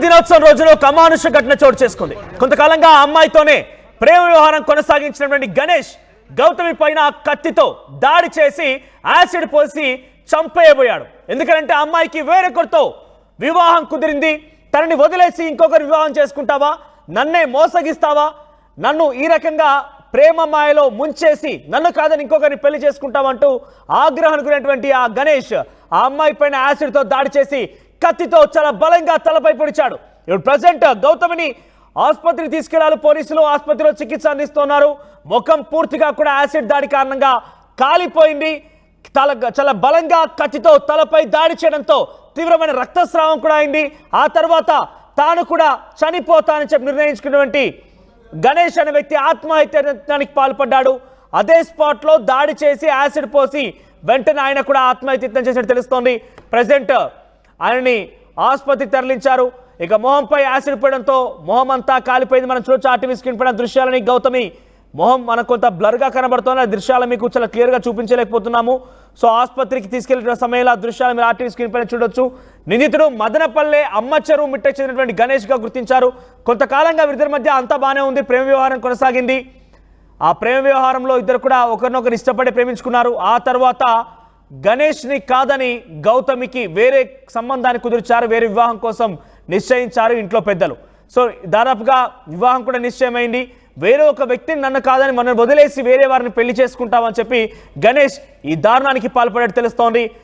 దినోత్సవం రోజున ఒక అమానుష ఘటన చోటు చేసుకుంది. కొంతకాలంగా ఆ అమ్మాయితోనే ప్రేమ వ్యవహారం కొనసాగించినటువంటి గణేష్ గౌతమి పైన కత్తితో దాడి చేసి యాసిడ్ పోసి చంపేయబోయాడు. ఎందుకంటే అమ్మాయికి వేరొకరితో వివాహం కుదిరింది, తనని వదిలేసి ఇంకొకరు వివాహం చేసుకుంటావా, నన్నే మోసగిస్తావా, నన్ను ఈ రకంగా ప్రేమ మాయలో ముంచేసి నన్ను కాదని ఇంకొకరిని పెళ్లి చేసుకుంటామంటూ ఆగ్రహానికి గురైనటువంటి ఆ గణేష్ ఆ అమ్మాయి పైన యాసిడ్తో దాడి చేసి కత్తితో చాలా బలంగా తలపై పొడిచాడు. ఇప్పుడు ప్రజెంట్ గౌతమిని ఆసుపత్రికి తీసుకెళ్లారు పోలీసులు. ఆసుపత్రిలో చికిత్స అందిస్తున్నారు. ముఖం పూర్తిగా కూడా యాసిడ్ దాడి కారణంగా కాలిపోయింది. చాలా బలంగా కత్తితో తలపై దాడి చేయడంతో తీవ్రమైన రక్తస్రావం కూడా అయింది. ఆ తర్వాత తాను కూడా చనిపోతానని చెప్పి నిర్ణయించుకున్నటువంటి గణేష్ అనే వ్యక్తి ఆత్మహత్యానికి పాల్పడ్డాడు. అదే స్పాట్ లో దాడి చేసి యాసిడ్ పోసి వెంటనే ఆయన కూడా ఆత్మహత్యం చేసినట్టు తెలుస్తోంది. ప్రెసెంట్ ఆయనని ఆసుపత్రికి తరలించారు. ఇక మొహంపై యాసిడ్ పడడంతో మొహం అంతా కాలిపోయింది. మనం చూడొచ్చు ఆర్టీవీ స్క్రీన్ పైన దృశ్యాలని. గౌతమి మొహం మనకు కొంత బ్లర్గా కనబడుతోంది. ఆ దృశ్యాలు మీకు చాలా క్లియర్గా చూపించలేకపోతున్నాము. సో ఆసుపత్రికి తీసుకెళ్లిన సమయంలో ఆ దృశ్యాలు మీరు ఆర్టీవీ స్క్రీన్ పైన చూడొచ్చు. నిందితుడు మదనపల్లె అమ్మచెరువు మిట్ట చెందినటువంటి గణేష్గా గుర్తించారు. కొంతకాలంగా వీరిద్దరి మధ్య అంతా బాగానే ఉంది, ప్రేమ వ్యవహారం కొనసాగింది. ఆ ప్రేమ వ్యవహారంలో ఇద్దరు కూడా ఒకరినొకరు ఇష్టపడి ప్రేమించుకున్నారు. ఆ తర్వాత గణేష్ని కాదని గౌతమికి వేరే సంబంధాన్ని కుదిర్చారు, వేరే వివాహం కోసం నిశ్చయించారు ఇంట్లో పెద్దలు. సో దాదాపుగా వివాహం కూడా నిశ్చయమైంది. వేరే ఒక వ్యక్తిని నన్ను కాదని మనం వదిలేసి వేరే వారిని పెళ్లి చేసుకుంటామని చెప్పి గణేష్ ఈ దారుణానికి పాల్పడేట్టు తెలుస్తోంది.